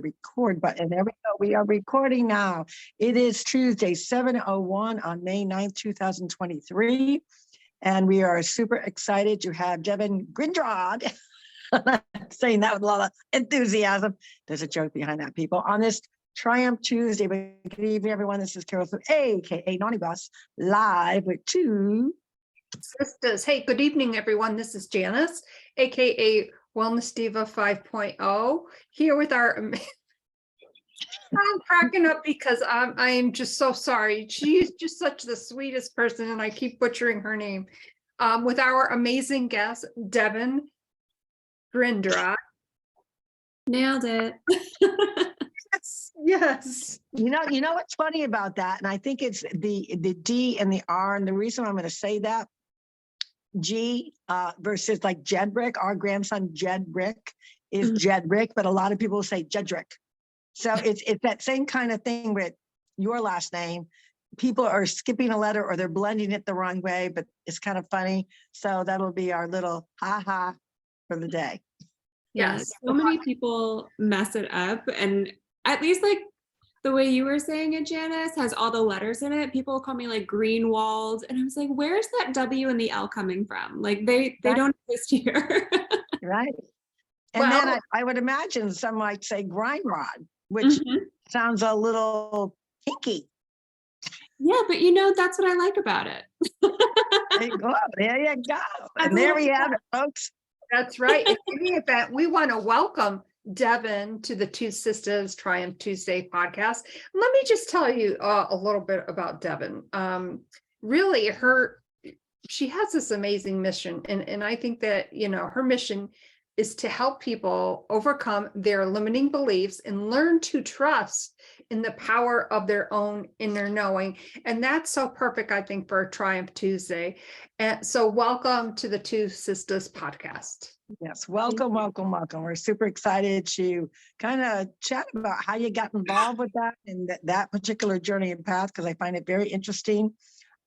record button. There we go. We are recording now. It is Tuesday, 7:01 on May 9th, 2023. And we are super excited to have Devin Grindrod, saying that with a lot of enthusiasm. There's a joke behind that, people. On this Triumph Tuesday, good evening, everyone. This is Carol, aka Naughty Boss, live with two Sisters. Hey, good evening, everyone. This is Janice, aka Wellness Diva 5.0, here with our. I'm cracking up because I am just so sorry. She's just such the sweetest person, and I keep butchering her name. With our amazing guest, Devin Grindrod. Nailed it. Yes. You know what's funny about that? And I think it's the D and the R. And the reason I'm going to say that, G versus like Jedrick, our grandson Jedrick is Jedrick, but a lot of people say Jedrick. So it's that same kind of thing with your last name. People are skipping a letter or they're blending it the wrong way, but it's kind of funny. So that'll be our little ha-ha for the day. Yes. So many people mess it up, and at least like the way you were saying it, Janice, has all the letters in it. People call me like Greenwald, and I was like, where's that W and the L coming from? Like they don't exist here. Right. And then I would imagine some might say Grindrod, which sounds a little kinky. Yeah, but that's what I like about it. There you go. There you go. And there we have it, folks. That's right. In any event, we want to welcome Devin to the TwoSistas Triumph Tuesday podcast. Let me just tell you a little bit about Devin. Really, she has this amazing mission, and I think that her mission is to help people overcome their limiting beliefs and learn to trust in the power of their own inner knowing. And that's so perfect, I think, for Triumph Tuesday. And so welcome to the TwoSistas podcast. Yes, welcome. We're super excited to kind of chat about how you got involved with that and that particular journey and path, because I find it very interesting.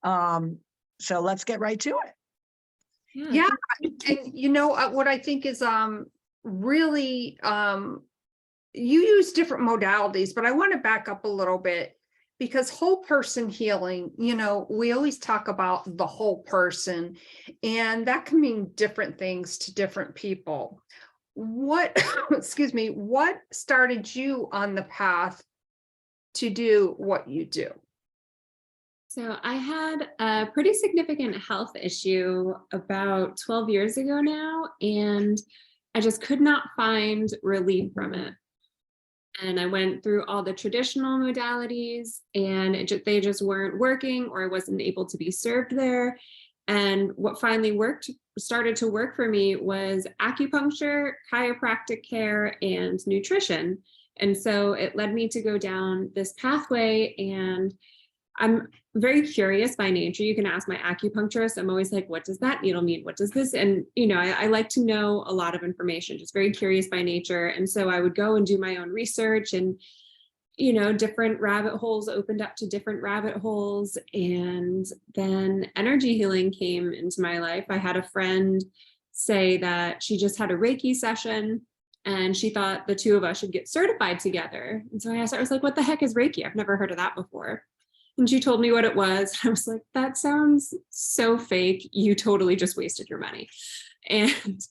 So let's get right to it. Yeah. And what I think is really you use different modalities, but I want to back up a little bit, because whole person healing, we always talk about the whole person, and that can mean different things to different people. What started you on the path to do what you do? So I had a pretty significant health issue about 12 years ago now, and I just could not find relief from it. And I went through all the traditional modalities, and they just weren't working, or I wasn't able to be served there. And what finally started to work for me was acupuncture, chiropractic care, and nutrition. And so it led me to go down this pathway, and I'm very curious by nature. You can ask my acupuncturist. I'm always like, what does that needle mean? What does this? And, I like to know a lot of information, just very curious by nature. And so I would go and do my own research, and, different rabbit holes opened up to different rabbit holes. And then energy healing came into my life. I had a friend say that she just had a Reiki session, and she thought the two of us should get certified together. And so I asked her, I was like, what the heck is Reiki? I've never heard of that before. And she told me what it was. I was like, that sounds so fake. You totally just wasted your money. And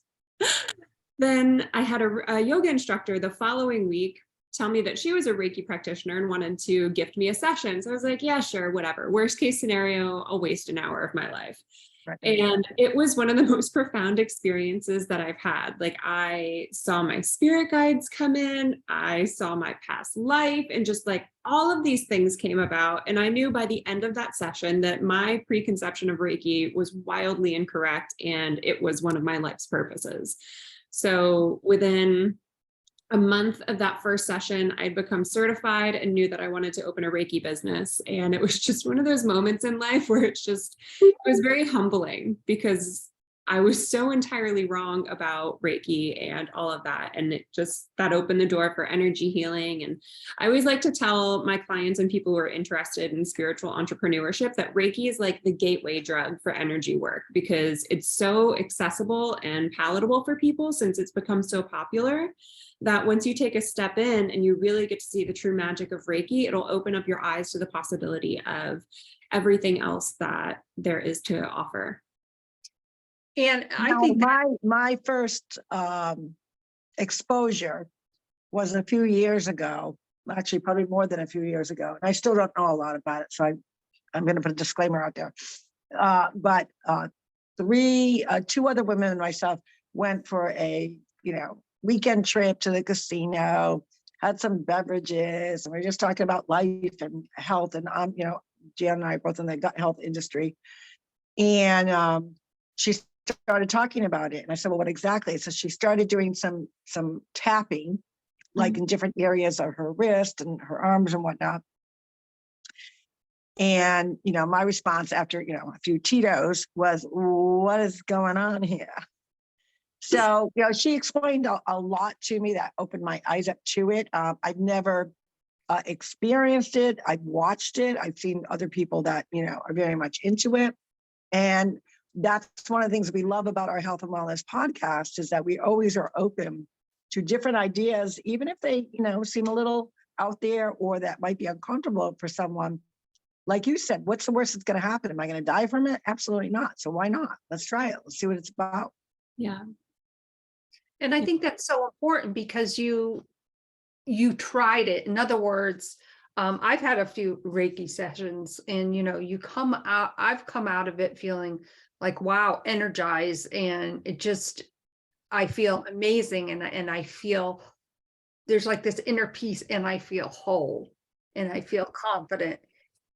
then I had a yoga instructor the following week tell me that she was a Reiki practitioner and wanted to gift me a session. So I was like, yeah, sure, whatever. Worst case scenario, I'll waste an hour of my life. Right. And it was one of the most profound experiences that I've had. Like, I saw my spirit guides come in, I saw my past life, and just like all of these things came about. And I knew by the end of that session that my preconception of Reiki was wildly incorrect, and it was one of my life's purposes. So within a month of that first session, I'd become certified and knew that I wanted to open a Reiki business. And it was just one of those moments in life where it was very humbling, because I was so entirely wrong about Reiki and all of that. And that opened the door for energy healing. And I always like to tell my clients and people who are interested in spiritual entrepreneurship that Reiki is like the gateway drug for energy work, because it's so accessible and palatable for people since it's become so popular, that once you take a step in and you really get to see the true magic of Reiki, it'll open up your eyes to the possibility of everything else that there is to offer. And I think my first exposure was a few years ago, actually probably more than a few years ago. And I still don't know a lot about it, so I'm going to put a disclaimer out there. But two other women and myself went for a weekend trip to the casino, had some beverages, and we were just talking about life and health. And Jan and I are both in the gut health industry, and she started talking about it. And I said, well, what exactly? So she started doing some tapping, like in different areas of her wrist and her arms and whatnot. And, my response after, a few Tito's was, what is going on here? So, she explained a lot to me that opened my eyes up to it. I've never experienced it. I've watched it. I've seen other people that, are very much into it. And that's one of the things we love about our health and wellness podcast, is that we always are open to different ideas, even if they, seem a little out there or that might be uncomfortable for someone. Like you said, what's the worst that's going to happen? Am I going to die from it? Absolutely not. So why not? Let's try it. Let's see what it's about. Yeah. And I think that's so important because you tried it. In other words, I've had a few Reiki sessions, and I've come out of it feeling like, wow, energized, and I feel amazing, and I feel there's like this inner peace, and I feel whole, and I feel confident.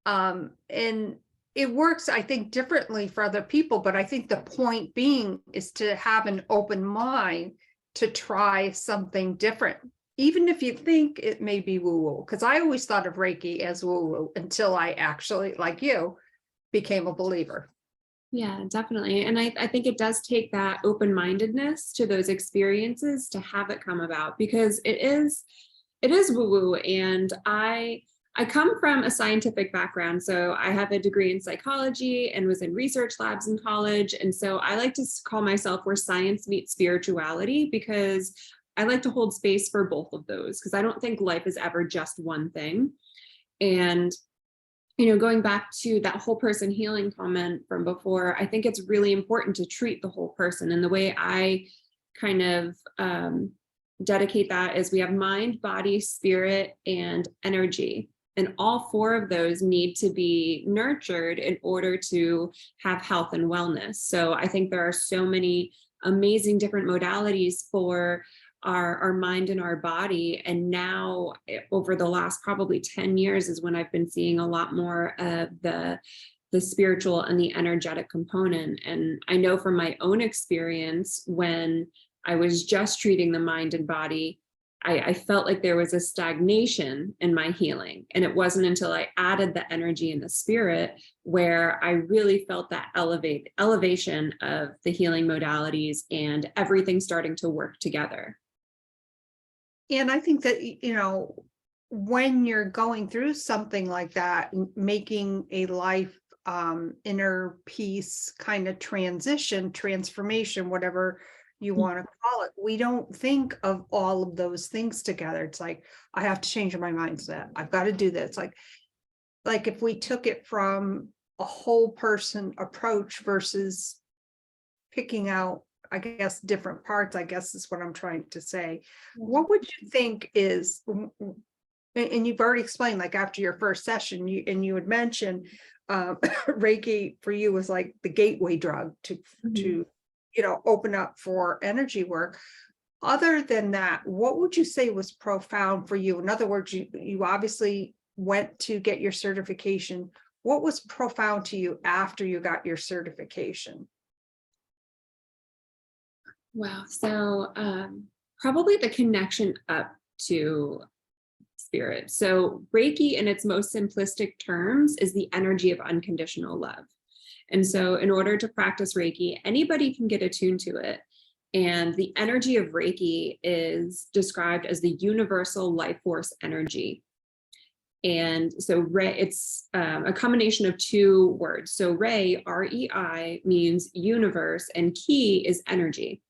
And it works, I think, differently for other people, but I think the point being is to have an open mind to try something different, even if you think it may be woo-woo. Because I always thought of Reiki as woo-woo until I actually, like you, became a believer. Yeah, definitely. And I think it does take that open-mindedness to those experiences to have it come about, because it is woo-woo. And I come from a scientific background. So I have a degree in psychology and was in research labs in college. And so I like to call myself where science meets spirituality, because I like to hold space for both of those, because I don't think life is ever just one thing. And going back to that whole person healing comment from before, I think it's really important to treat the whole person. And the way I kind of dedicate that is we have mind, body, spirit, and energy. And all four of those need to be nurtured in order to have health and wellness. So I think there are so many amazing different modalities for our mind and our body. And now over the last probably 10 years is when I've been seeing a lot more of the spiritual and the energetic component. And I know from my own experience, when I was just treating the mind and body, I felt like there was a stagnation in my healing. And it wasn't until I added the energy and the spirit where I really felt that elevation of the healing modalities and everything starting to work together. And I think that, when you're going through something like that, making a life inner peace kind of transformation, whatever you want to call it, we don't think of all of those things together. It's like, I have to change my mindset. I've got to do this. Like if we took it from a whole person approach versus picking out, I guess, different parts, I guess is what I'm trying to say. What would you think is, and you've already explained, like after your first session, you had mentioned Reiki for you was like the gateway drug to open up for energy work. Other than that, what would you say was profound for you? In other words, you obviously went to get your certification. What was profound to you after you got your certification? Wow. So probably the connection up to spirit. So Reiki in its most simplistic terms is the energy of unconditional love. And so in order to practice Reiki, anybody can get attuned to it. And the energy of Reiki is described as the universal life force energy. And so it's a combination of two words. So Rei, R-E-I, means universe, and Ki is energy.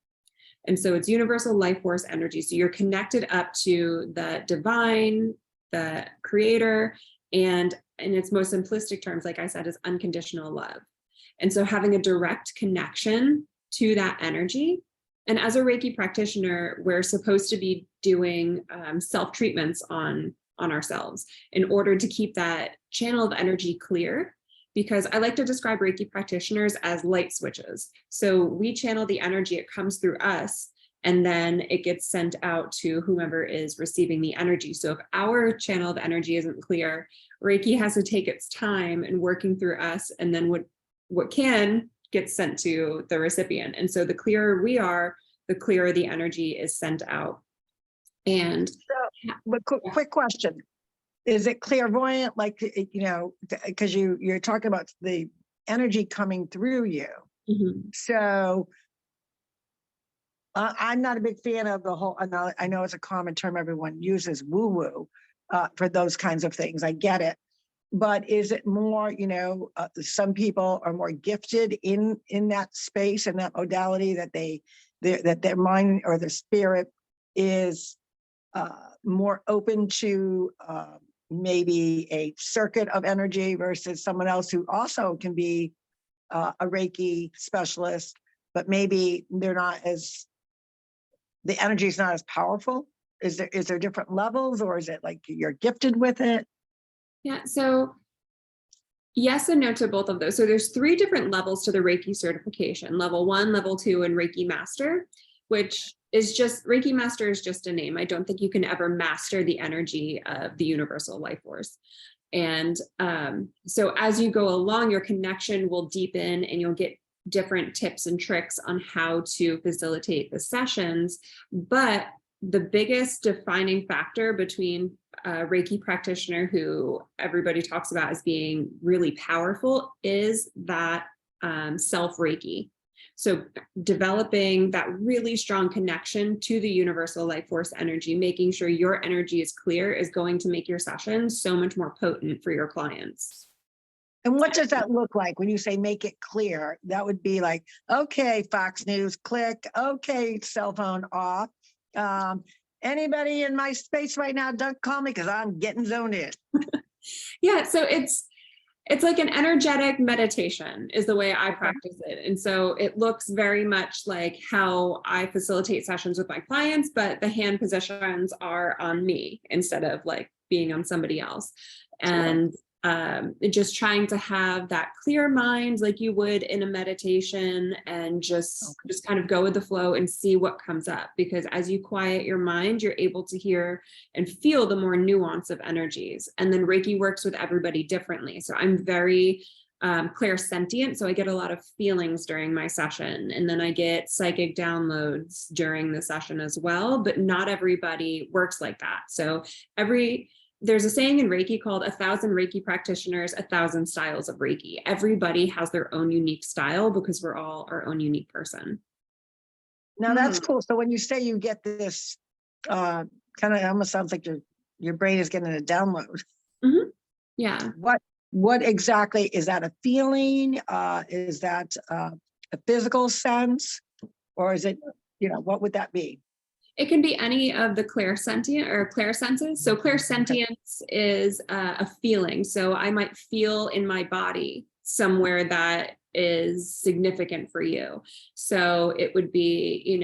And so it's universal life force energy. So you're connected up to the divine, the creator, and in its most simplistic terms, like I said, is unconditional love. And so having a direct connection to that energy. And as a Reiki practitioner, we're supposed to be doing self-treatments on ourselves in order to keep that channel of energy clear, because I like to describe Reiki practitioners as light switches. So we channel the energy, it comes through us, and then it gets sent out to whomever is receiving the energy. So if our channel of energy isn't clear, Reiki has to take its time in working through us, and then what can get sent to the recipient. And so the clearer we are, the clearer the energy is sent out. And But quick question. Is it clairvoyant? Like, because you're talking about the energy coming through you. So I'm not a big fan of the whole, I know it's a common term everyone uses, woo-woo, for those kinds of things. I get it. But is it more, some people are more gifted in that space and that modality, that their mind or their spirit is more open to maybe a circuit of energy versus someone else who also can be a Reiki specialist, but maybe they're not as, the energy is not as powerful? Is there different levels, or is it like you're gifted with it? yeah, so yes and no to both of those. So there's 3 different levels to the Reiki certification: level 1, level 2, and Reiki Master, which is just, Reiki Master is just a name. I don't think you can ever master the energy of the universal life force. And so as you go along, your connection will deepen and you'll get different tips and tricks on how to facilitate the sessions. But the biggest defining factor between a Reiki practitioner, who everybody talks about as being really powerful, is that self-Reiki. So developing that really strong connection to the universal life force energy, making sure your energy is clear, is going to make your sessions so much more potent for your clients. And what does that look like when you say make it clear? That would be like, okay, Fox News, click, okay, cell phone off. Anybody in my space right now, don't call me because I'm getting zoned in. Yeah, so it's like an energetic meditation is the way I practice it. And so it looks very much like how I facilitate sessions with my clients, but the hand positions are on me instead of like being on somebody else. And just trying to have that clear mind like you would in a meditation, and just kind of go with the flow and see what comes up. Because as you quiet your mind, you're able to hear and feel the more nuance of energies. And then Reiki works with everybody differently. So I'm very clairsentient. So I get a lot of feelings during my session, and then I get psychic downloads during the session as well, but not everybody works like that. So there's a saying in Reiki called 1,000 Reiki practitioners, 1,000 styles of Reiki. Everybody has their own unique style because we're all our own unique person. Now that's cool. So when you say you get this, kind of almost sounds like your brain is getting a download. Yeah. What exactly is that? A feeling? Is that a physical sense, or is it? What would that be? It can be any of the clairsentient or clairsenses. So clairsentience is a feeling. So I might feel in my body somewhere that is significant for you. So it would be,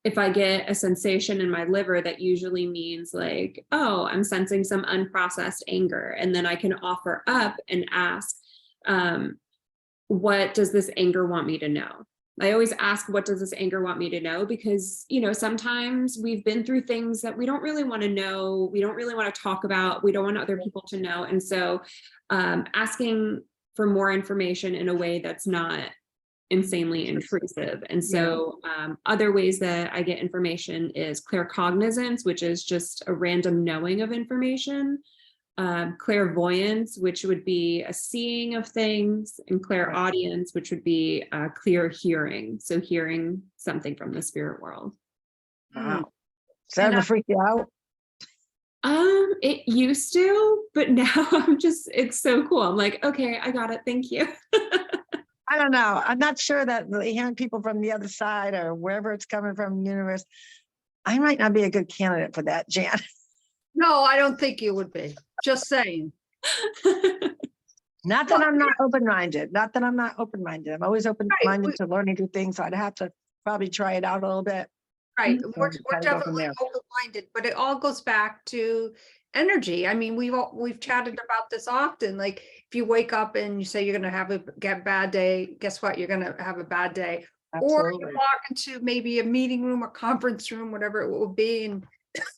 if I get a sensation in my liver, that usually means like, oh, I'm sensing some unprocessed anger. And then I can offer up and ask, what does this anger want me to know? I always ask, what does this anger want me to know? Because, sometimes we've been through things that we don't really want to know. We don't really want to talk about. We don't want other people to know. And so asking for more information in a way that's not insanely intrusive. And so other ways that I get information is claircognizance, which is just a random knowing of information. clairvoyance, which would be a seeing of things, and clairaudience, which would be a clear hearing. So hearing something from the spirit world. Wow. Does that ever freak you out? It used to, but now it's so cool. I'm like, okay, I got it. Thank you. I don't know. I'm not sure that hearing people from the other side or wherever it's coming from the universe, I might not be a good candidate for that, Jan. No, I don't think you would be. Just saying. Not that I'm not open-minded. Not that I'm not open-minded. I'm always open-minded to learning new things. So I'd have to probably try it out a little bit. Right. So We're kind of go from definitely there. open-minded, but it all goes back to energy. I mean, we've chatted about this often. Like if you wake up and you say you're going to have a bad day, guess what? You're going to have a bad day. Or you Absolutely. walk into maybe a meeting room or conference room, whatever it will be,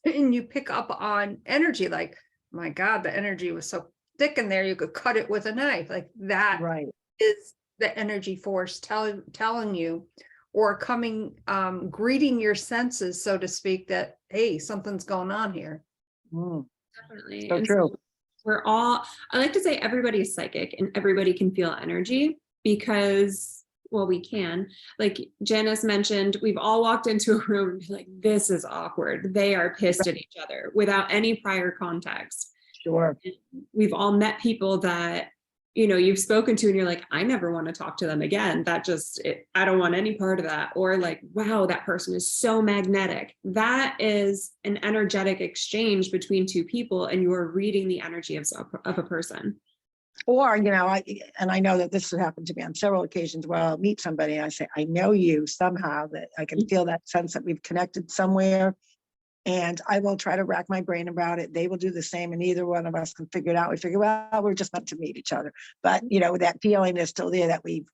and you pick up on energy. Like, my God, the energy was so thick in there, you could cut it with a knife. Like that Right. is the energy force telling you, or coming, greeting your senses, so to speak, that, hey, something's going on here. Mm, Definitely. so And true. I like to say everybody is psychic and everybody can feel energy because, well, we can. Like Janice mentioned, we've all walked into a room and be like, this is awkward. They are pissed at each other without any prior context. Sure. We've all met people that, you know, you've spoken to and you're like, I never want to talk to them again. I don't want any part of that. Or like, wow, that person is so magnetic. That is an energetic exchange between two people, and you are reading the energy of a person. Or, you know, I know that this has happened to me on several occasions where I'll meet somebody and I say, I know you somehow, that I can feel that sense that we've connected somewhere. And I will try to rack my brain about it. They will do the same, and neither one of us can figure it out. We figure, well, we're just meant to meet each other. But, you know, that feeling is still there that we've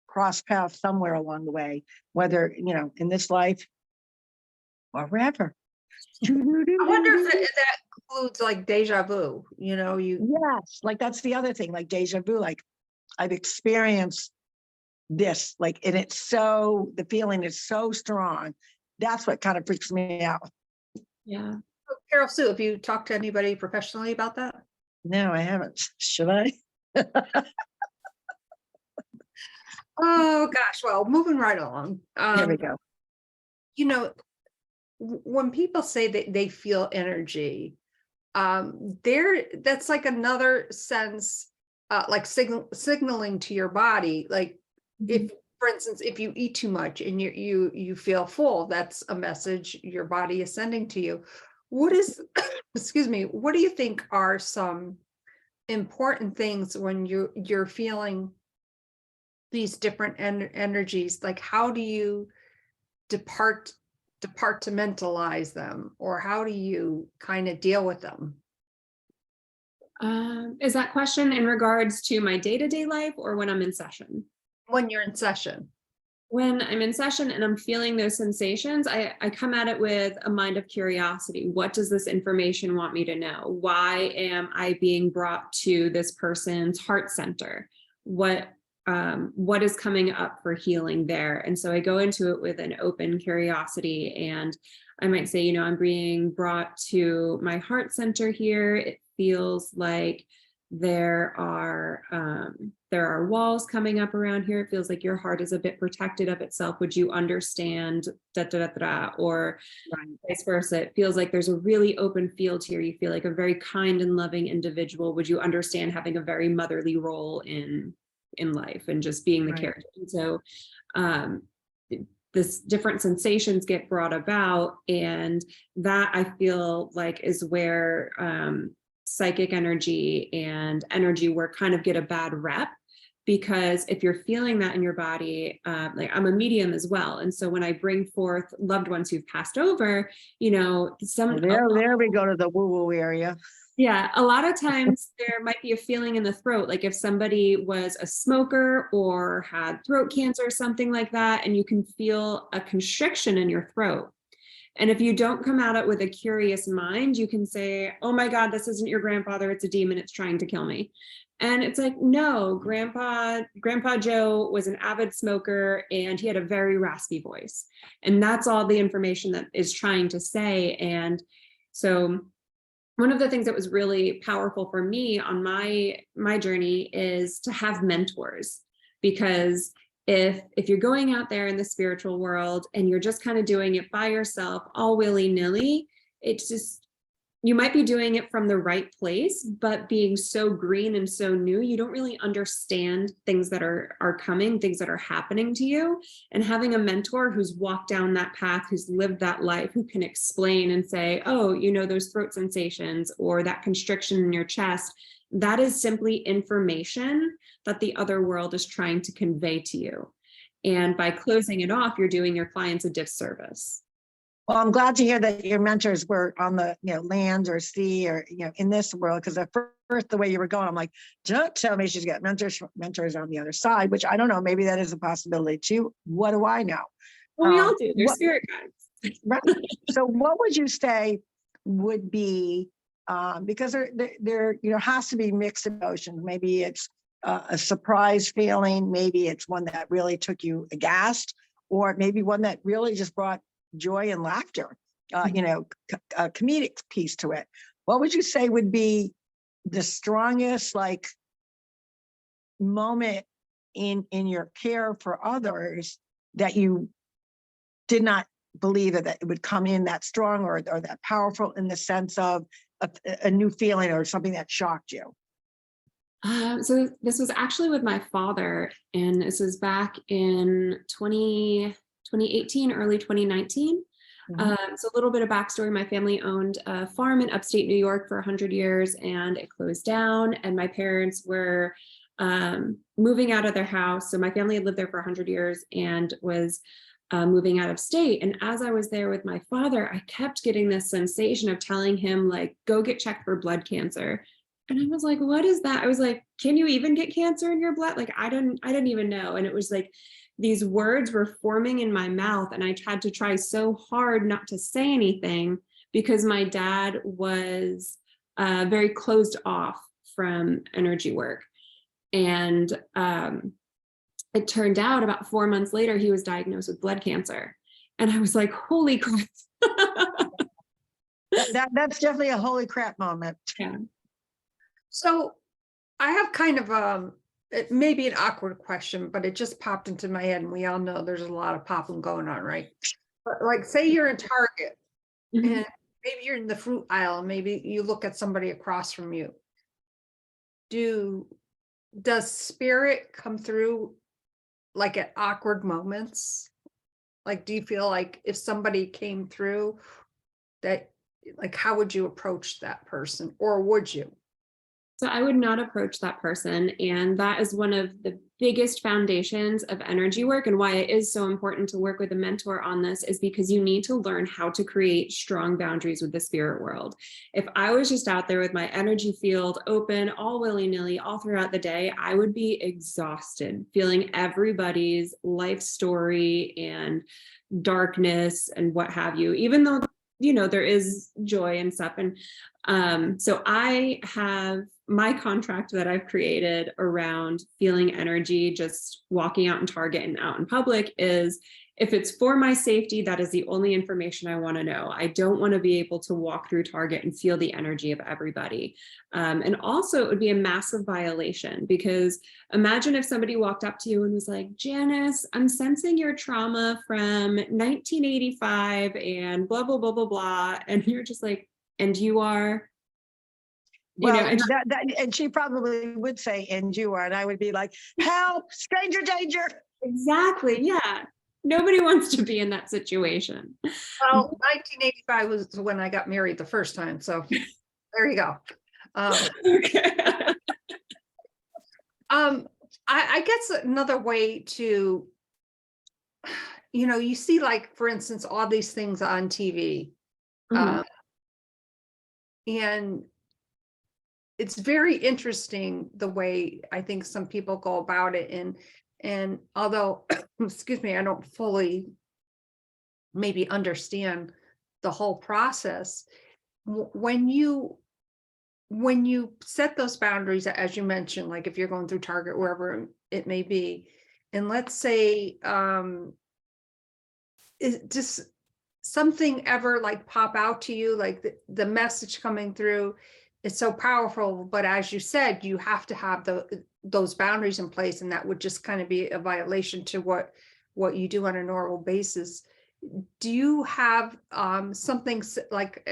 crossed paths somewhere along the way, whether, you know, in this life or wherever. I wonder if that includes like deja vu, you know, Yes, like that's the other thing, like deja vu, like I've experienced this, like, and it's so, the feeling is so strong. That's what kind of freaks me out. Yeah. Carol Sue, have you talked to anybody professionally about that? No, I haven't. Should I? Oh gosh, well, moving right along. There we go. You know, when people say that they feel energy, that's like another sense, like signaling to your body. Like if, for instance, if you eat too much and you feel full, that's a message your body is sending to you. What is, excuse me, what do you think are some important things when you're feeling these different energies? Like, how do you departmentalize them, or how do you kind of deal with them? Is that question in regards to my day-to-day life or when I'm in session? When you're in session. When I'm in session and I'm feeling those sensations, I come at it with a mind of curiosity. What does this information want me to know? Why am I being brought to this person's heart center? What is coming up for healing there? And so I go into it with an open curiosity, and I might say, you know, I'm being brought to my heart center here. It feels like there are walls coming up around here. It feels like your heart is a bit protected of itself. Would you understand? Or vice versa. It feels like there's a really open field here. You feel like a very kind and loving individual. Would you understand having a very motherly role in life and just being the character? And so this different sensations get brought about, and that I feel like is where psychic energy and energy work kind of get a bad rep, because if you're feeling that in your body, like I'm a medium as well. And so when I bring forth loved ones who've passed over, you know, There we go to the woo-woo area. Yeah, a lot of times there might be a feeling in the throat, like if somebody was a smoker or had throat cancer or something like that, and you can feel a constriction in your throat. And if you don't come at it with a curious mind, you can say, oh my God, this isn't your grandfather, it's a demon, it's trying to kill me. And it's like, no, Grandpa Joe was an avid smoker and he had a very raspy voice. And that's all the information that is trying to say. And so one of the things that was really powerful for me on my journey is to have mentors, because if you're going out there in the spiritual world and you're just kind of doing it by yourself, all willy-nilly, it's just, you might be doing it from the right place, but being so green and so new, you don't really understand things that are coming, things that are happening to you. And having a mentor who's walked down that path, who's lived that life, who can explain and say, oh, you know, those throat sensations or that constriction in your chest, that is simply information that the other world is trying to convey to you. And by closing it off, you're doing your clients a disservice. Well, I'm glad to hear that your mentors were on the, land or sea or, in this world. Because at first, the way you were going, I'm like, don't tell me she's got mentors on the other side, which I don't know. Maybe that is a possibility too. What do I know? Well, we all do. They're spirit guides. Right. So what would you say would be, because there has to be mixed emotions. Maybe it's a surprise feeling. Maybe it's one that really took you aghast, or maybe one that really just brought joy and laughter, a comedic piece to it. What would you say would be the strongest moment in your care for others that you did not believe that it would come in that strong or that powerful, in the sense of a new feeling or something that shocked you? So this was actually with my father, and this was back in 2018, early 2019. So a little bit of backstory. My family owned a farm in upstate New York for 100 years, and it closed down, and my parents were moving out of their house. So my family had lived there for 100 years and was moving out of state. And as I was there with my father, I kept getting this sensation of telling him, go get checked for blood cancer. And I was like, what is that? I was like, can you even get cancer in your blood? I didn't even know. And it was these words were forming in my mouth, and I had to try so hard not to say anything, because my dad was very closed off from energy work. And it turned out about 4 months later, he was diagnosed with blood cancer. And I was like, holy crap. That's definitely a holy crap moment. Yeah. So I have kind of it may be an awkward question, but it just popped into my head, and we all know there's a lot of popping going on, right? But say you're in Target, Mm-hmm. and maybe you're in the fruit aisle, and maybe you look at somebody across from you. Does spirit come through at awkward moments? Do you feel like if somebody came through that, how would you approach that person, or would you? So I would not approach that person. And that is one of the biggest foundations of energy work, and why it is so important to work with a mentor on this, is because you need to learn how to create strong boundaries with the spirit world. If I was just out there with my energy field open, all willy-nilly, all throughout the day, I would be exhausted, feeling everybody's life story and darkness and what have you, even though there is joy and stuff. And so I have my contract that I've created around feeling energy, just walking out in Target and out in public, is if it's for my safety, that is the only information I want to know. I don't want to be able to walk through Target and feel the energy of everybody. And also it would be a massive violation, because imagine if somebody walked up to you and was like, Janice, I'm sensing your trauma from 1985 and blah, blah, blah, blah, blah. And you're just like, and you are, and she probably would say, and you are, and I would be like, help, stranger danger. Exactly. Yeah. Nobody wants to be in that situation. Well, 1985 was when I got married the first time. So there you go. Okay. I guess another way to, you see, for instance, all these things on TV. Mhm. And it's very interesting the way I think some people go about it. And although, excuse me, I don't fully maybe understand the whole process, when you set those boundaries, as you mentioned, if you're going through Target, wherever it may be, and let's say it just something ever like pop out to you, like the message coming through is so powerful, but as you said, you have to have those boundaries in place, and that would just kind of be a violation to what you do on a normal basis. Do you have something like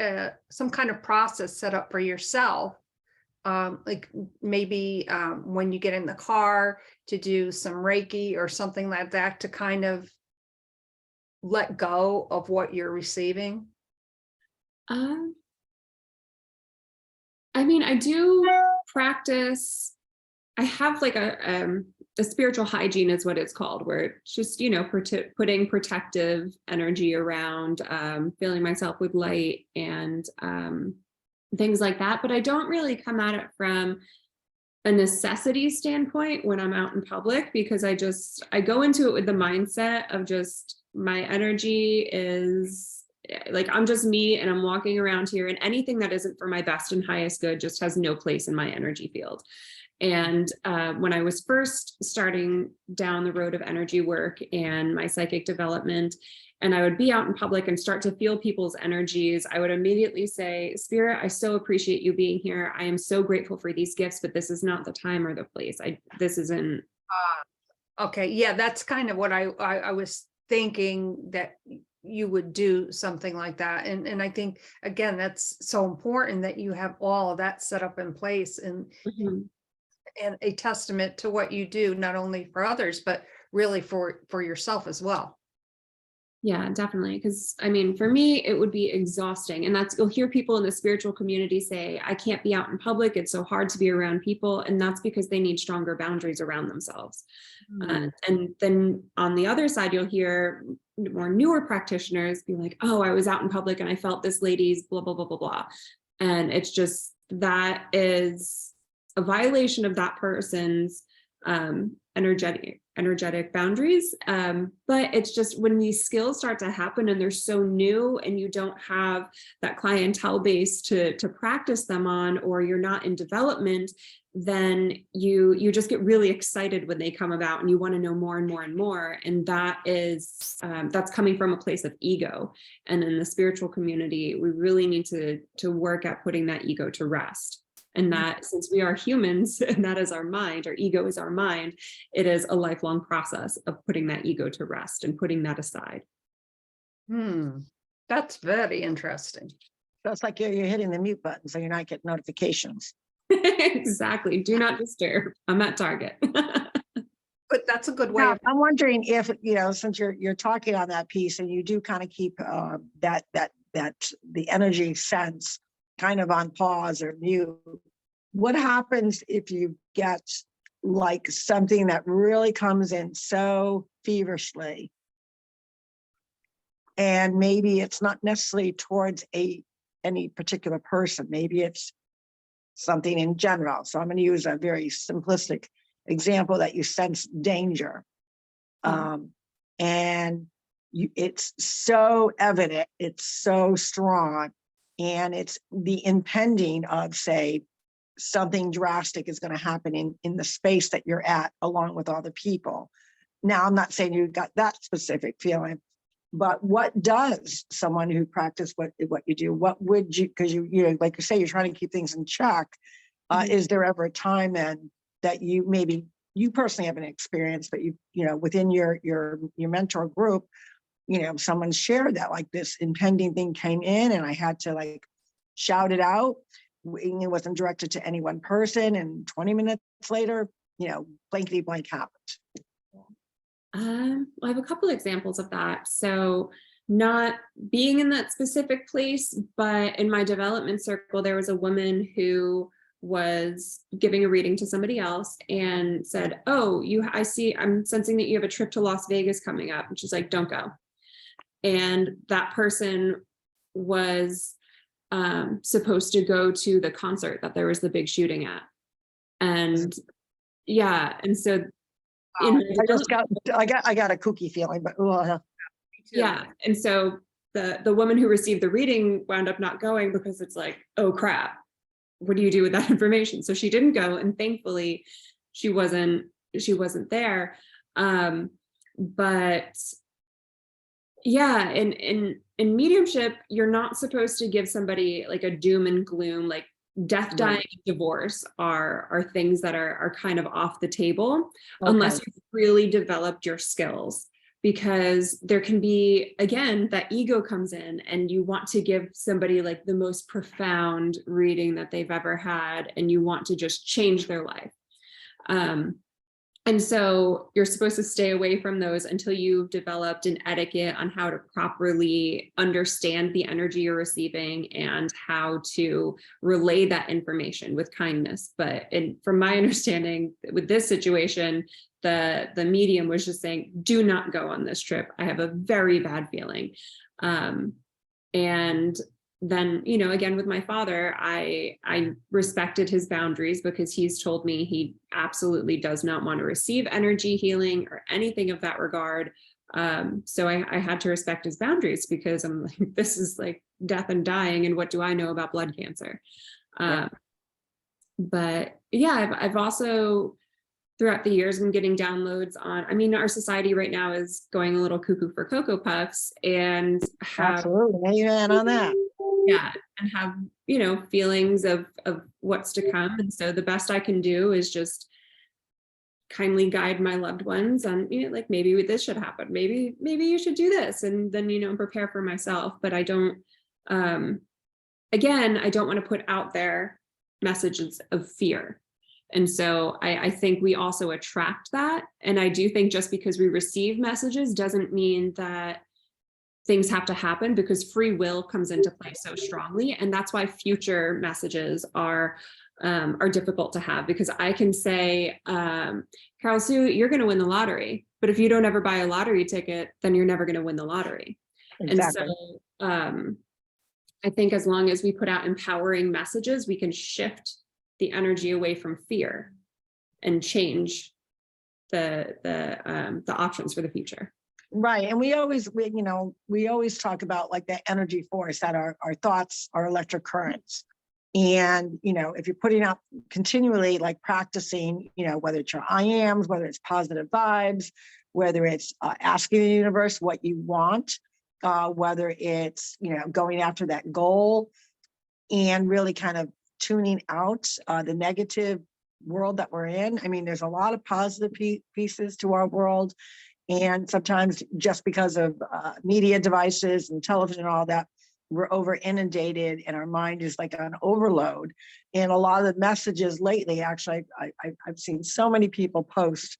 some kind of process set up for yourself? Like maybe when you get in the car to do some Reiki or something like that to kind of let go of what you're receiving? I mean, I do practice. I have like a spiritual hygiene is what it's called, where it's just, you know, putting protective energy around, filling myself with light and things like that. But I don't really come at it from a necessity standpoint when I'm out in public, because I go into it with the mindset of just my energy is like, I'm just me and I'm walking around here, and anything that isn't for my best and highest good just has no place in my energy field. And when I was first starting down the road of energy work and my psychic development, and I would be out in public and start to feel people's energies, I would immediately say, Spirit, I so appreciate you being here. I am so grateful for these gifts, but this is not the time or the place. This isn't. Okay. Yeah, that's kind of what I was thinking, that you would do something like that. And I think, again, that's so important that you have all of that set up in place, and a testament to what you do, not only for others, but really for yourself as well. Yeah, definitely. Because I mean, for me, it would be exhausting. And you'll hear people in the spiritual community say, I can't be out in public. It's so hard to be around people. And that's because they need stronger boundaries around themselves. And then on the other side, you'll hear more newer practitioners be like, oh, I was out in public and I felt this lady's blah, blah, blah, blah, blah. And it's just, that is a violation of that person's energetic boundaries. But it's just when these skills start to happen and they're so new and you don't have that clientele base to practice them on, or you're not in development, then you just get really excited when they come about and you want to know more and more and more. And that is that's coming from a place of ego. And in the spiritual community, we really need to work at putting that ego to rest. And that, since we are humans and that is our mind, our ego is our mind, it is a lifelong process of putting that ego to rest and putting that aside. That's very interesting. That's like you're hitting the mute button, so you're not getting notifications. Exactly. Do not disturb. I'm at Target. But that's a good way. Now, I'm wondering if, since you're talking on that piece and you do kind of keep that the energy sense kind of on pause or mute, what happens if you get like something that really comes in so feverishly, and maybe it's not necessarily towards any particular person, maybe it's something in general. So I'm going to use a very simplistic example, that you sense danger, and it's so evident, it's so strong, and it's the impending of, say, something drastic is going to happen in the space that you're at, along with all the people. Now, I'm not saying you got that specific feeling, but what does someone who practiced what you do, what would you, because you like you say, you're trying to keep things in check. Is there ever a time then that maybe you personally haven't experienced, but within your mentor group, someone shared that like this impending thing came in and I had to like shout it out. It wasn't directed to any one person, and 20 minutes later, blankety blank happened. I have a couple examples of that. So not being in that specific place, but in my development circle, there was a woman who was giving a reading to somebody else and said, oh, I'm sensing that you have a trip to Las Vegas coming up. And she's like, don't go. And that person was supposed to go to the concert that there was the big shooting at. And yeah, and so I got a kooky feeling, but yeah. And so the woman who received the reading wound up not going, because it's like, oh crap, what do you do with that information? So she didn't go, and thankfully she wasn't there. But Yeah, and in mediumship, you're not supposed to give somebody like a doom and gloom, like death, dying, Right. divorce are things that are kind of off the table unless Okay. you've really developed your skills. Because there can be, again, that ego comes in and you want to give somebody like the most profound reading that they've ever had, and you want to just change their life. And so you're supposed to stay away from those until you've developed an etiquette on how to properly understand the energy you're receiving and how to relay that information with kindness. But from my understanding with this situation, the medium was just saying, do not go on this trip. I have a very bad feeling. And then, again, with my father, I respected his boundaries because he's told me he absolutely does not want to receive energy healing or anything of that regard. So I had to respect his boundaries because I'm like, this is like death and dying, and what do I know about blood cancer? Yeah. But yeah, I've also throughout the years been getting downloads on, our society right now is going a little cuckoo for Cocoa Puffs, and have Absolutely. Amen on that. yeah, and have feelings of what's to come. And so the best I can do is just kindly guide my loved ones on, like, maybe this should happen, maybe you should do this, and then prepare for myself. But I don't again, I don't want to put out there messages of fear. And so I think we also attract that. And I do think just because we receive messages doesn't mean that things have to happen, because free will comes into play so strongly. And that's why future messages are difficult to have, because I can say, Carol Sue, you're going to win the lottery. But if you don't ever buy a lottery ticket, then you're never going to win the lottery. Exactly. And so I think as long as we put out empowering messages, we can shift the energy away from fear and change the options for the future. Right. And we always talk about like the energy force, that our thoughts are electric currents. And, if you're putting out continually, like practicing, whether it's your I ams, whether it's positive vibes, whether it's asking the universe what you want, whether it's, going after that goal, and really kind of tuning out the negative world that we're in. I mean, there's a lot of positive pieces to our world. And sometimes just because of media devices and television and all that, we're over inundated and our mind is like on overload. And a lot of the messages lately, actually, I've seen so many people post,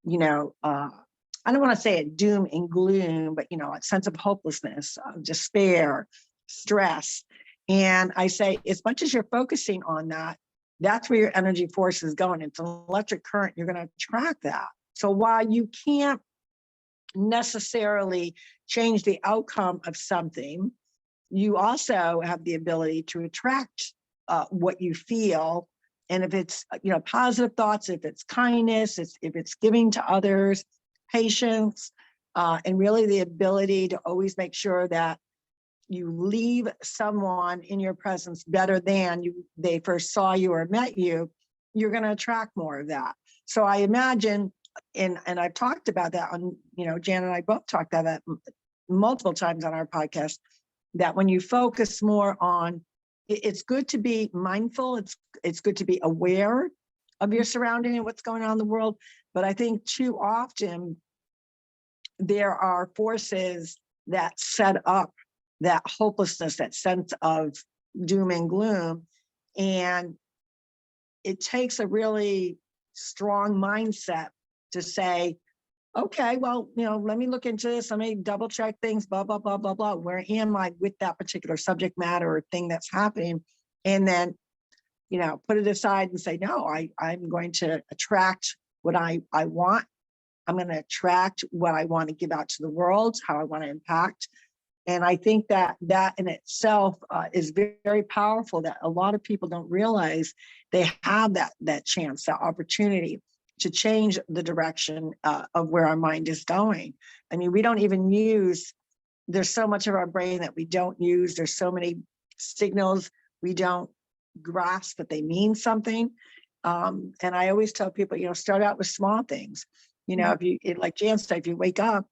I don't want to say it doom and gloom, but, a sense of hopelessness, despair, stress. And I say, as much as you're focusing on that, that's where your energy force is going. It's an electric current. You're going to attract that. So while you can't necessarily change the outcome of something, you also have the ability to attract what you feel. And if it's positive thoughts, if it's kindness, if it's giving to others, patience, and really the ability to always make sure that you leave someone in your presence better than they first saw you or met you, you're going to attract more of that. So I imagine, and I've talked about that on, Jan and I both talked about that multiple times on our podcast, that when you focus more on, it's good to be mindful, it's good to be aware of your surrounding and what's going on in the world. But I think too often there are forces that set up that hopelessness, that sense of doom and gloom. And it takes a really strong mindset to say, okay, well, let me look into this. Let me double check things, blah, blah, blah, blah, blah. Where am I with that particular subject matter or thing that's happening? And then, put it aside and say, no, I'm going to attract what I want. I'm going to attract what I want to give out to the world, how I want to impact. And I think that in itself is very, very powerful, that a lot of people don't realize they have that chance, that opportunity to change the direction of where our mind is going. I mean, we don't even there's so much of our brain that we don't use. There's so many signals we don't grasp that they mean something. And I always tell people, start out with small things. If you, like Jan said, if you wake up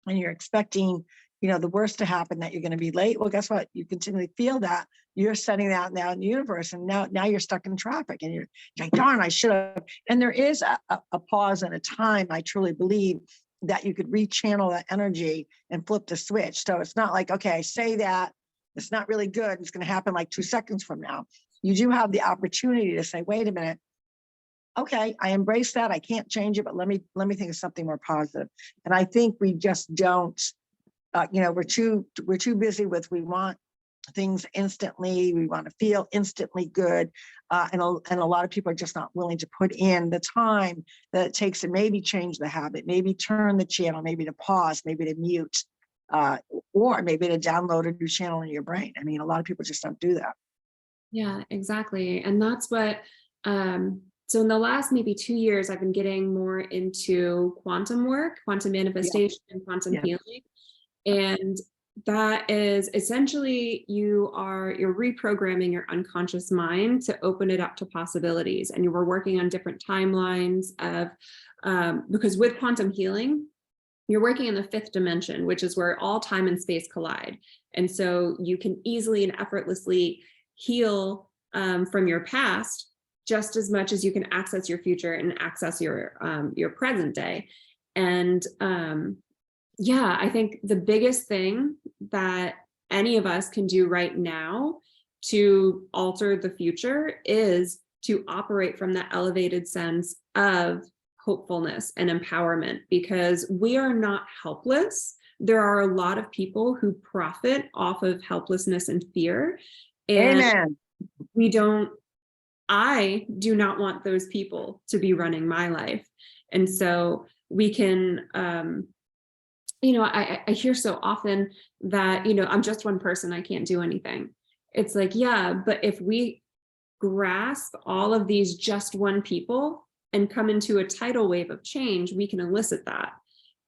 and you're expecting, the worst to happen, that you're going to be late. Well, guess what? You continually feel that. You're setting that now in the universe, and now you're stuck in traffic, and you're like, darn, I should have. And there is a pause and a time, I truly believe, that you could rechannel that energy and flip the switch. So it's not like, okay, I say that, it's not really good, it's going to happen like 2 seconds from now. You do have the opportunity to say, wait a minute, okay, I embrace that, I can't change it, but let me think of something more positive. And I think we just don't, we're too busy with, we want things instantly, we want to feel instantly good, and a lot of people are just not willing to put in the time that it takes to maybe change the habit, maybe turn the channel, maybe to pause, maybe to mute, or maybe to download a new channel in your brain. I mean, a lot of people just don't do that. Yeah, exactly. And that's what, so in the last maybe 2 years, I've been getting more into quantum work, quantum manifestation, and quantum healing. And that is essentially you're reprogramming your unconscious mind to open it up to possibilities. And you were working on different timelines of, because with quantum healing, you're working in the 5th dimension, which is where all time and space collide. And so you can easily and effortlessly heal from your past just as much as you can access your future and access your present day. And yeah, I think the biggest thing that any of us can do right now to alter the future is to operate from that elevated sense of hopefulness and empowerment, because we are not helpless. There are a lot of people who profit off of helplessness and fear. And Amen. I do not want those people to be running my life. And so we can, I hear so often that, I'm just one person, I can't do anything. It's like, yeah, but if we grasp all of these just one people and come into a tidal wave of change, we can elicit that.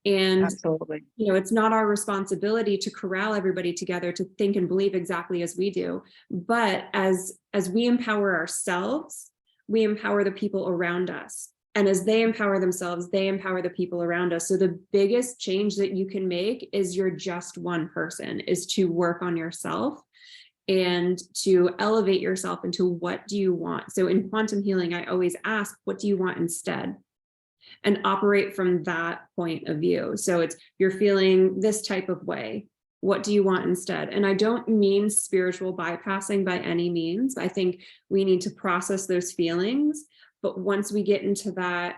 And absolutely, it's not our responsibility to corral everybody together to think and believe exactly as we do. But as we empower ourselves, we empower the people around us. And as they empower themselves, they empower the people around us. So the biggest change that you can make is you're just one person, is to work on yourself and to elevate yourself into what do you want. So in quantum healing, I always ask, what do you want instead? And operate from that point of view. So it's, you're feeling this type of way. What do you want instead? And I don't mean spiritual bypassing by any means. I think we need to process those feelings. But once we get into that,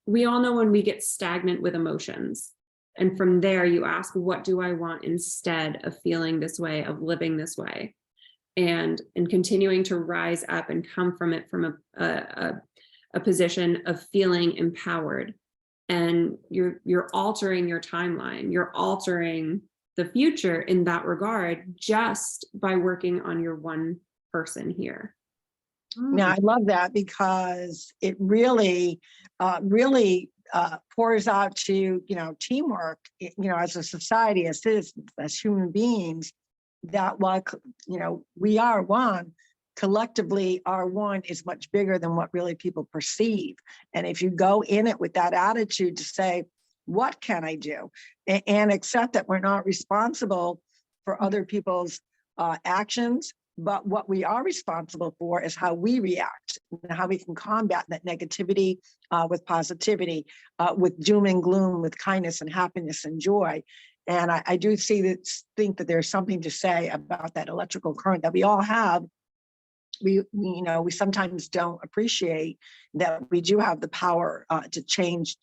we all know when we get stagnant with emotions. And from there, you ask, what do I want instead of feeling this way, of living this way? And continuing to rise up and come from it from a position of feeling empowered. And you're altering your timeline, you're altering the future in that regard, just by working on your one person here. Now, I love that, because it really pours out to, teamwork, as a society, as citizens, as human beings, that while, we are one, collectively our one is much bigger than what really people perceive. And if you go in it with that attitude to say, what can I do? And accept that we're not responsible for other people's actions, but what we are responsible for is how we react and how we can combat that negativity with positivity, with doom and gloom, with kindness and happiness and joy. And I do think that there's something to say about that electrical current that we all have. We sometimes don't appreciate that we do have the power to change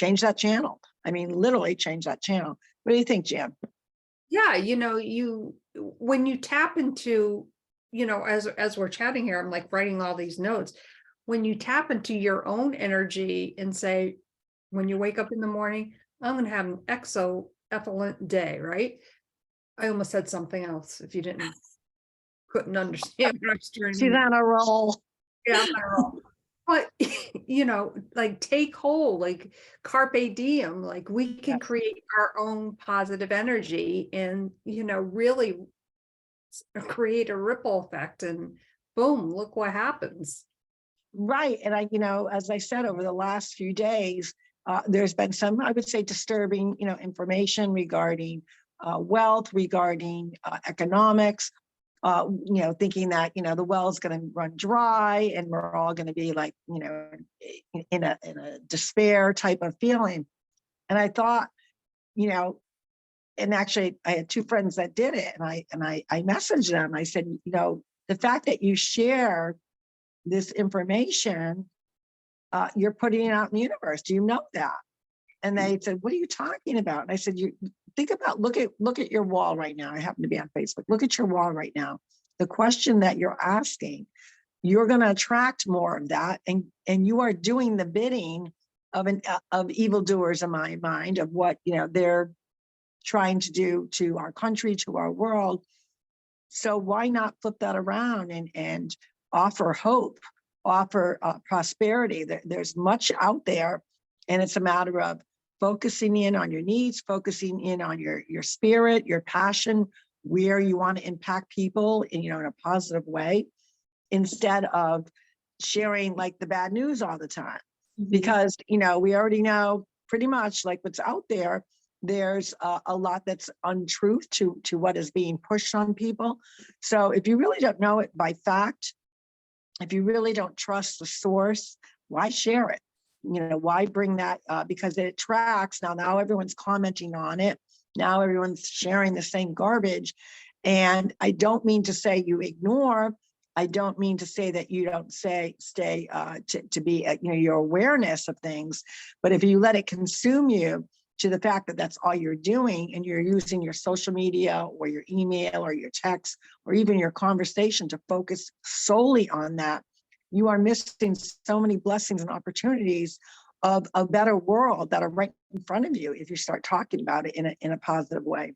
that channel. I mean, literally change that channel. What do you think, Jan? Yeah, when you tap into, as we're chatting here, I'm like writing all these notes. When you tap into your own energy and say, when you wake up in the morning, I'm going to have an excellent day, right? I almost said something else. If you couldn't understand what I was trying to She's on a roll. Yeah, I'm on a roll. But, like take hold, like carpe diem, like we can create our own positive energy and, really create a ripple effect, and boom, look what happens. Right. And as I said, over the last few days, there's been some, I would say, disturbing, information regarding wealth, regarding economics, thinking that, the well is going to run dry and we're all going to be like, in a despair type of feeling. And I thought, and actually I had two friends that did it, and I messaged them. I said, the fact that you share this information, you're putting it out in the universe. Do you know that? And they said, what are you talking about? And I said, you think about, look at your wall right now. I happen to be on Facebook. Look at your wall right now. The question that you're asking, you're going to attract more of that. And you are doing the bidding of evildoers, in my mind, of what, they're trying to do to our country, to our world. So why not flip that around and offer hope, offer prosperity? There's much out there, and it's a matter of focusing in on your needs, focusing in on your spirit, your passion, where you want to impact people in a positive way, instead of sharing like the bad news all the time. Mm-hmm. Because, we already know pretty much like what's out there. There's a lot that's untruth to what is being pushed on people. So if you really don't know it by fact, if you really don't trust the source, why share it? Why bring that? Because it attracts. Now everyone's commenting on it. Now everyone's sharing the same garbage. And I don't mean to say you ignore. I don't mean to say that you don't stay to be your awareness of things. But if you let it consume you to the fact that that's all you're doing, and you're using your social media or your email or your text or even your conversation to focus solely on that, you are missing so many blessings and opportunities of a better world that are right in front of you if you start talking about it in a positive way.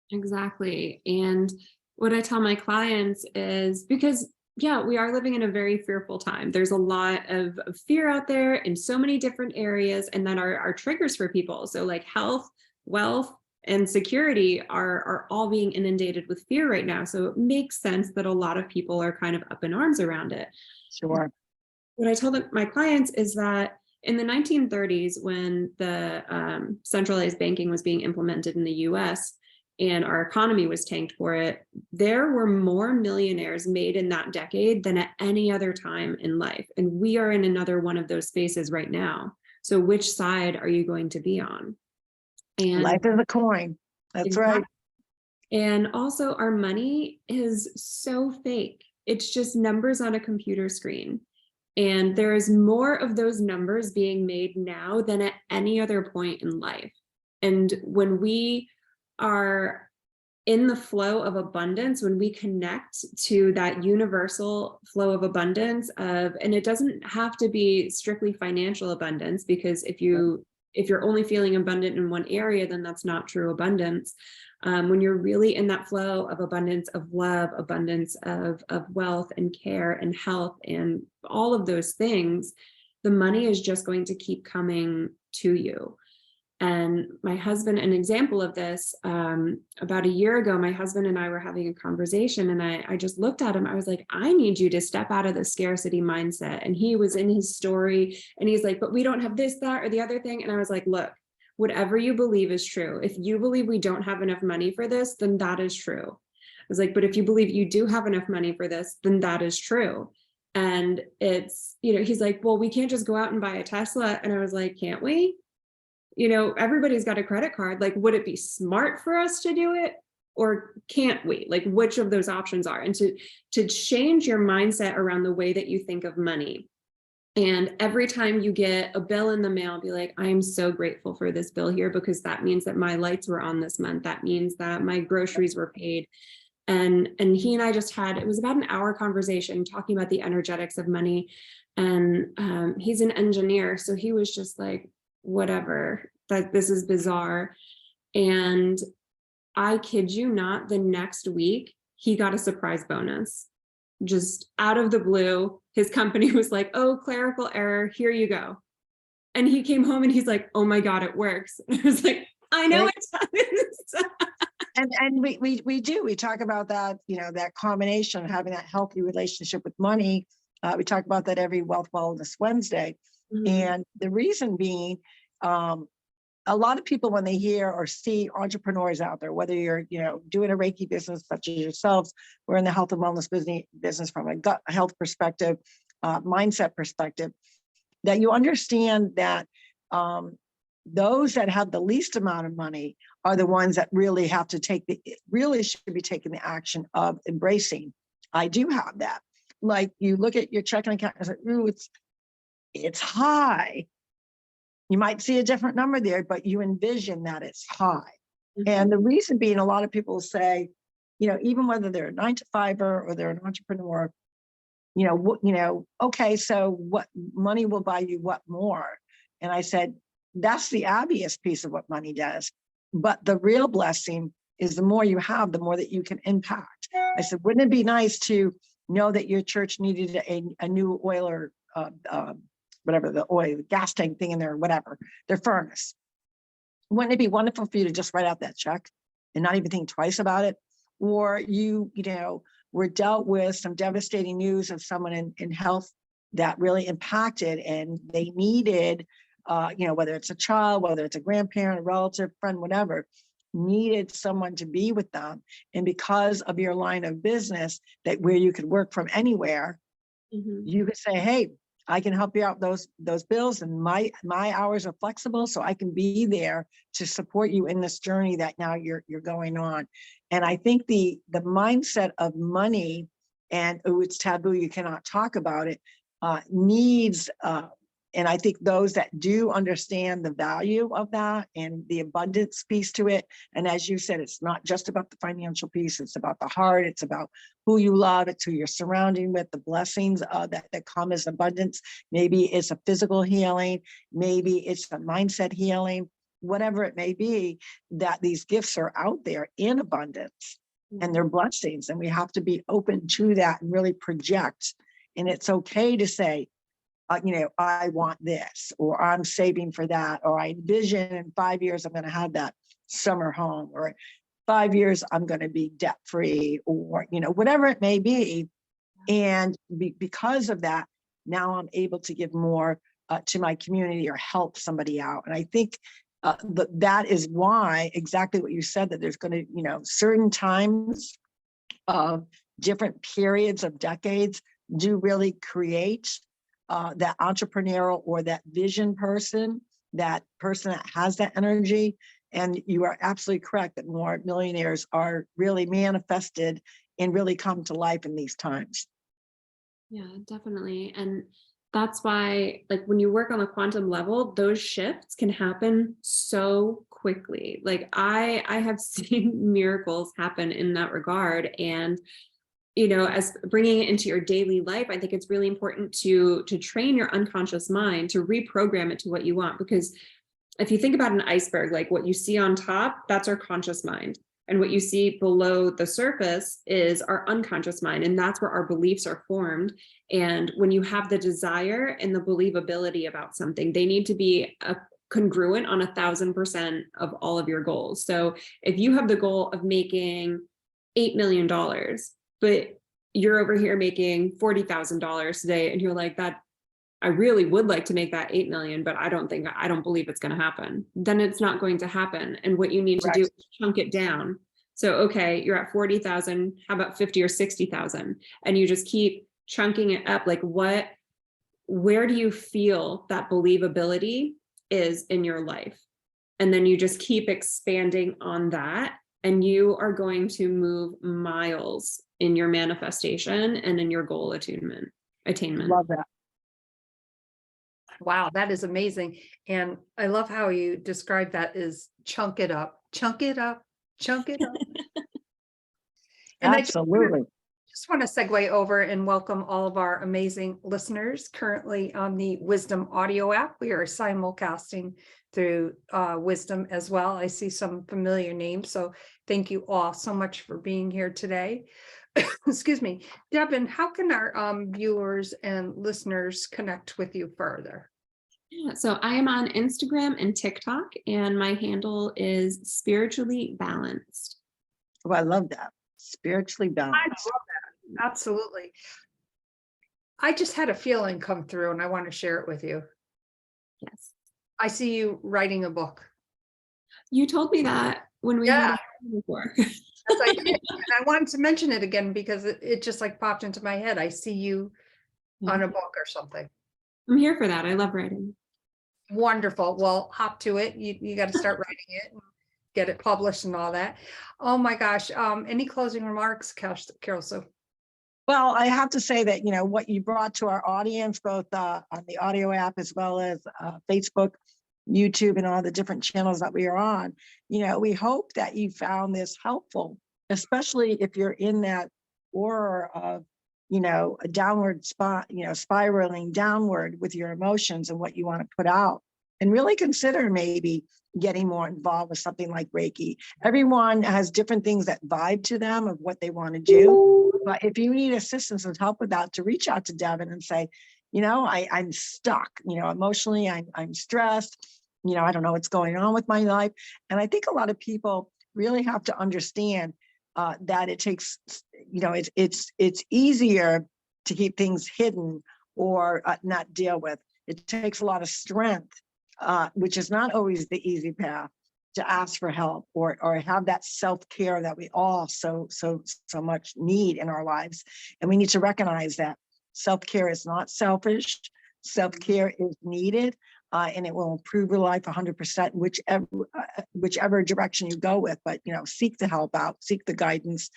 Exactly. And what I tell my clients is, because we are living in a very fearful time. There's a lot of fear out there in so many different areas, and that are triggers for people. So like health, wealth, and security are all being inundated with fear right now. So it makes sense that a lot of people are kind of up in arms around it. Sure. What I tell my clients is that in the 1930s, when the centralized banking was being implemented in the US, and our economy was tanked for it, there were more millionaires made in that decade than at any other time in life. And we are in another one of those spaces right now. So which side are you going to be on? And life is a coin. That's exactly right. And also our money is so fake. It's just numbers on a computer screen. And there is more of those numbers being made now than at any other point in life. And when we are in the flow of abundance, when we connect to that universal flow of abundance and it doesn't have to be strictly financial abundance, because if you're only feeling abundant in one area, then that's not true abundance. When you're really in that flow of abundance of love, abundance of wealth and care and health and all of those things, the money is just going to keep coming to you. And my husband, an example of this, about a year ago, my husband and I were having a conversation, and I just looked at him. I was like, I need you to step out of the scarcity mindset. And he was in his story and he's like, but we don't have this, that, or the other thing. And I was like, look, whatever you believe is true. If you believe we don't have enough money for this, then that is true. I was like, but if you believe you do have enough money for this, then that is true. And it's, he's like, well, we can't just go out and buy a Tesla. And I was like, can't we? Everybody's got a credit card. Like, would it be smart for us to do it, or can't we? Like, which of those options are? And to change your mindset around the way that you think of money. And every time you get a bill in the mail, be like, I'm so grateful for this bill here, because that means that my lights were on this month. That means that my groceries were paid. And he and I just had, it was about an hour conversation talking about the energetics of money. And he's an engineer. So he was just like, whatever, that this is bizarre. And I kid you not, the next week he got a surprise bonus, just out of the blue. His company was like, oh, clerical error, here you go. And he came home and he's like, oh my God, it works. And I was like, I know it does. And we talk about that, that combination of having that healthy relationship with money. We talk about that every Wealth Wellness Wednesday. Mm-hmm. And the reason being a lot of people, when they hear or see entrepreneurs out there, whether you're, doing a Reiki business such as yourselves, we're in the health and wellness business from a gut health perspective, mindset perspective, that you understand that those that have the least amount of money are the ones that really have to really should be taking the action of embracing. I do have that. Like, you look at your checking account and say, ooh, it's high. You might see a different number there, but you envision that it's high. Mm-hmm. And the reason being, a lot of people say, even whether they're a 9-to-5er or they're an entrepreneur, okay, so what money will buy you what more? And I said, that's the obvious piece of what money does. But the real blessing is the more you have, the more that you can impact. I said, wouldn't it be nice to know that your church needed a new oil or whatever, the oil, the gas tank thing in there, whatever, their furnace? Wouldn't it be wonderful for you to just write out that check and not even think twice about it? Or were dealt with some devastating news of someone in health that really impacted, and they needed, whether it's a child, whether it's a grandparent, a relative, friend, whatever, needed someone to be with them. And because of your line of business, that where you could work from anywhere, mm-hmm. you could say, hey, I can help you out those bills, and my hours are flexible, so I can be there to support you in this journey that now you're going on. And I think the mindset of money and, oh, it's taboo, you cannot talk about it, needs, and I think those that do understand the value of that and the abundance piece to it. And as you said, it's not just about the financial piece, it's about the heart, it's about who you love, it's who you're surrounding with, the blessings that come as abundance. Maybe it's a physical healing, maybe it's a mindset healing, whatever it may be, that these gifts are out there in abundance, mm-hmm. and they're blessings. And we have to be open to that and really project. And it's okay to say, I want this, or I'm saving for that, or I envision in 5 years, I'm going to have that summer home, or 5 years, I'm going to be debt free, or, whatever it may be. And because of that, now I'm able to give more to my community or help somebody out. And I think that is why, exactly what you said, that there's going to, certain times of different periods of decades do really create that entrepreneurial or that vision person, that person that has that energy. And you are absolutely correct that more millionaires are really manifested and really come to life in these times. Yeah, definitely. And that's why, like, when you work on the quantum level, those shifts can happen so quickly. Like, I have seen miracles happen in that regard. And as bringing it into your daily life, I think it's really important to train your unconscious mind to reprogram it to what you want. Because if you think about an iceberg, like what you see on top, that's our conscious mind. And what you see below the surface is our unconscious mind. And that's where our beliefs are formed. And when you have the desire and the believability about something, they need to be congruent on 1,000% of all of your goals. So if you have the goal of making $8 million, but you're over here making $40,000 today, and you're like, that I really would like to make that 8 million, but I don't believe it's going to happen. Then it's not going to happen. And what you need to do is chunk it down. So, okay, you're at 40,000, how about 50 or 60,000? And you just keep chunking it up. Like, where do you feel that believability is in your life? And then you just keep expanding on that, and you are going to move miles in your manifestation and in your goal attainment. Love that. Wow, that is amazing. And I love how you describe that as chunk it up, chunk it up, chunk it up. And absolutely. I just want to segue over and welcome all of our amazing listeners currently on the Wisdom audio app. We are simulcasting through Wisdom as well. I see some familiar names. So thank you all so much for being here today. Excuse me. Devin, how can our viewers and listeners connect with you further? Yeah, so I am on Instagram and TikTok, and my handle is Spiritually Balanced. Oh, I love that. Spiritually balanced. I love that. Absolutely. I just had a feeling come through, and I want to share it with you. Yes. I see you writing a book. You told me that when we Yeah. had it before. Yes, I did. And I wanted to mention it again because it just like popped into my head. I see you on a book or something. I'm here for that. I love writing. Wonderful. Well, hop to it. You got to start writing it and get it published and all that. Oh my gosh. Any closing remarks, Carol Sue? Well, I have to say that, what you brought to our audience, both on the audio app as well as Facebook, YouTube, and all the different channels that we are on, we hope that you found this helpful, especially if you're in that aura of, a downward spot, spiraling downward with your emotions and what you want to put out. And really consider maybe getting more involved with something like Reiki. Everyone has different things that vibe to them of what they want to do. But if you need assistance and help with that, to reach out to Devin and say, I'm stuck, emotionally, I'm stressed, I don't know what's going on with my life. And I think a lot of people really have to understand that it takes, it's easier to keep things hidden or not deal with. It takes a lot of strength, which is not always the easy path, to ask for help or have that self-care that we all so much need in our lives. And we need to recognize that self-care is not selfish. Self-care is needed, and it will improve your life 100%, whichever direction you go with. But, seek the help out, seek the guidance,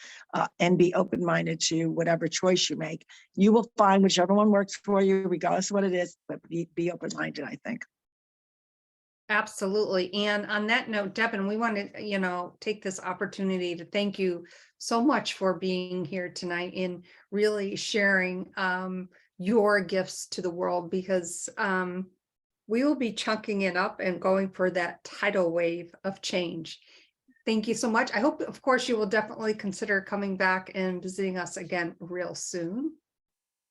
and be open-minded to whatever choice you make. You will find whichever one works for you, regardless of what it is, but be open-minded, I think. Absolutely. And on that note, Devin, we want to, take this opportunity to thank you so much for being here tonight and really sharing your gifts to the world, because we will be chunking it up and going for that tidal wave of change. Thank you so much. I hope, of course, you will definitely consider coming back and visiting us again real soon.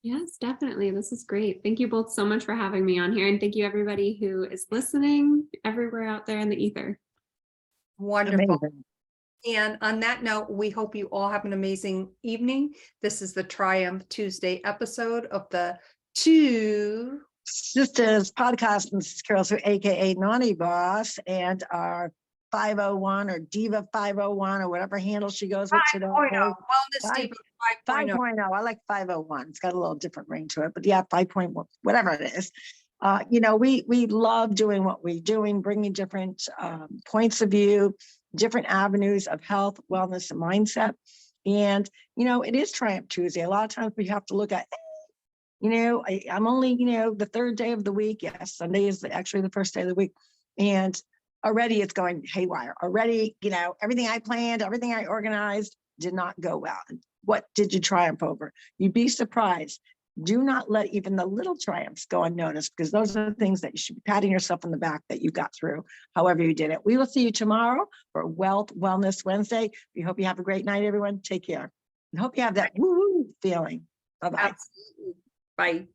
Yes, definitely. This is great. Thank you both so much for having me on here. And thank you everybody who is listening everywhere out there in the ether. Wonderful. Amazing. And on that note, we hope you all have an amazing evening. This is the Triumph Tuesday episode of the TwoSistas podcast. And this is Carol Sue, aka Naughty Boss, and our 501 or Diva 501 or whatever handle she goes with today. 5.0 Wellness Diva 5.0. 5.0. I like 501. It's got a little different ring to it, but yeah, 5.1, whatever it is. We love doing what we're doing, bringing different points of view, different avenues of health, wellness, and mindset. And, it is Triumph Tuesday. A lot of times we have to look at, I'm only, the third day of the week. Yes, Sunday is actually the first day of the week. And already it's going haywire. Already, everything I planned, everything I organized did not go well. What did you triumph over? You'd be surprised. Do not let even the little triumphs go unnoticed, because those are the things that you should be patting yourself on the back that you got through, however you did it. We will see you tomorrow for Wellness Wednesday. We hope you have a great night, everyone. Take care. And hope you have that woo-woo feeling. Bye-bye. Absolutely. Bye.